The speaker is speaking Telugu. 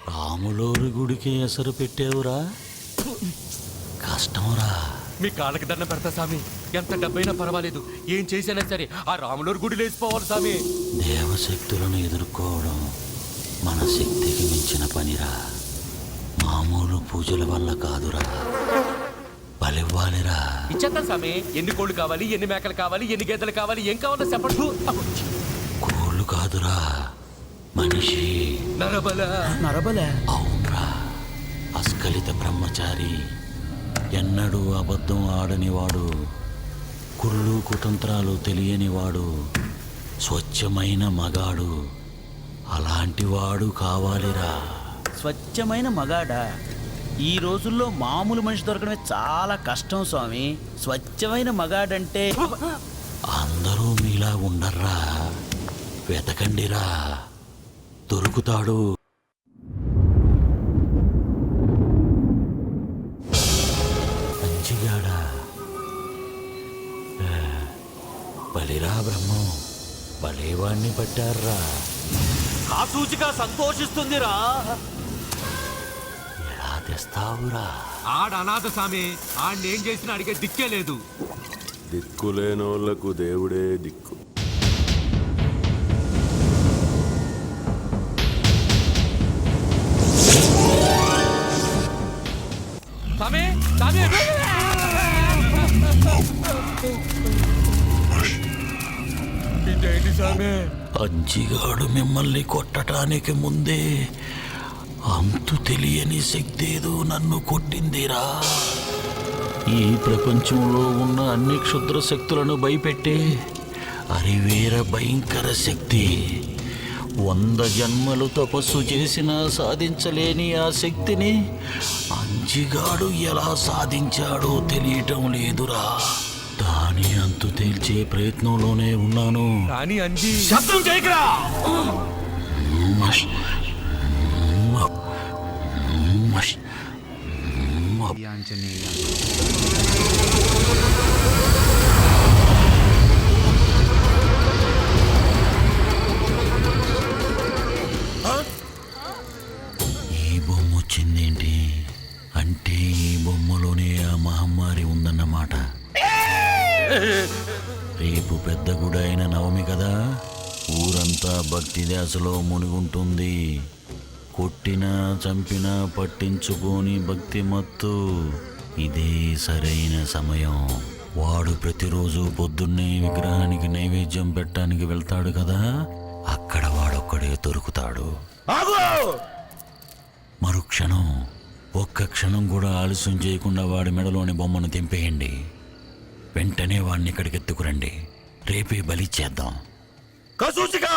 రాములోరి గుడికి ఎసరు పెట్టేవురా, కష్టంరా. మీ కాళ్ళకి దండం పెడతా స్వామి. ఎంత డబ్బైనా పర్వాలేదు, ఏం చేసినా సరే ఆ రాములూరు గుడి లేచిపోవాలి స్వామి. దేవశక్తులను ఎదుర్కోవడం మన శక్తికి మించిన పనిరా. మామూలు పూజల వల్ల కాదురా, బలివ్వాలిరా. ఇచ్చేద్దాం స్వామి. ఎన్ని కోళ్ళు కావాలి, ఎన్ని మేకలు కావాలి, ఎన్ని గేదెలు కావాలి, ఏం కావాలో చెప్పండి. కోళ్ళు కాదురా, మనిషి. నరబల. అవునరా, అస్కలిత బ్రహ్మచారి, ఎన్నడూ అబద్ధం ఆడనివాడు, కుళ్ళు కుతంత్రాలు తెలియనివాడు, స్వచ్ఛమైన మగాడు. అలాంటివాడు కావాలిరా. స్వచ్ఛమైన మగాడా? ఈ రోజుల్లో మామూలు మనిషి దొరకడమే చాలా కష్టం స్వామి. స్వచ్ఛమైన మగాడంటే అందరూ మీలా ఉండర్రా, వెతకండిరా, దొరుకుతాడు. మంచిగాడా? బలిరా బ్రహ్మం, బలేవాణ్ణి పట్టారా. ఆ సూచిక సంతోషిస్తుందిరా. ఎలా తెస్తావురా? ఆడ అనాథ స్వామి, ఆడేం చేసినా అడిగే దిక్కే లేదు. దిక్కులేనోళ్లకు దేవుడే దిక్కు. స్వామి, స్వామి. ఇదేంటి స్వామి? అంజిగాడు మిమ్మల్ని కొట్టడానికి ముందే అంతు తెలియని శక్తి ఏదో నన్ను కొట్టిందిరా. ఈ ప్రపంచంలో ఉన్న అన్ని క్షుద్ర శక్తులను భయపెట్టే అరివేర భయంకర శక్తి. 100 జన్మలు తపస్సు చేసినా సాధించలేని ఆ శక్తిని అంజిగాడు ఎలా సాధించాడో తెలియటం లేదురా. దాని అంతు తేల్చే ప్రయత్నంలోనే ఉన్నాను. కానీ అంజి శబ్దం చేయకురా. ఈ బొమ్మ వచ్చిందేంటి అంటే ఈ బొమ్మలోనే ఆ మహమ్మారి ఉందన్నమాట. రేపు పెద్ద గుడి అయిన నవమి కదా, ఊరంతా భక్తి ధ్యాసలో మునిగుంటుంది. కొట్టినా చంపినా పట్టించుకోని భక్తి మత్తు. ఇదే సరైన సమయం. వాడు ప్రతిరోజు పొద్దున్నే విగ్రహానికి నైవేద్యం పెట్టడానికి వెళ్తాడు కదా, అక్కడ వాడొక్కడే దొరుకుతాడు. మరుక్షణం, ఒక్క క్షణం కూడా ఆలస్యం చేయకుండా వాడి మెడలోని బొమ్మను తెంపేయండి. వెంటనే వాడిని ఇక్కడికి ఎత్తుకురండి. రేపే బలి చేద్దాం. కసూచిక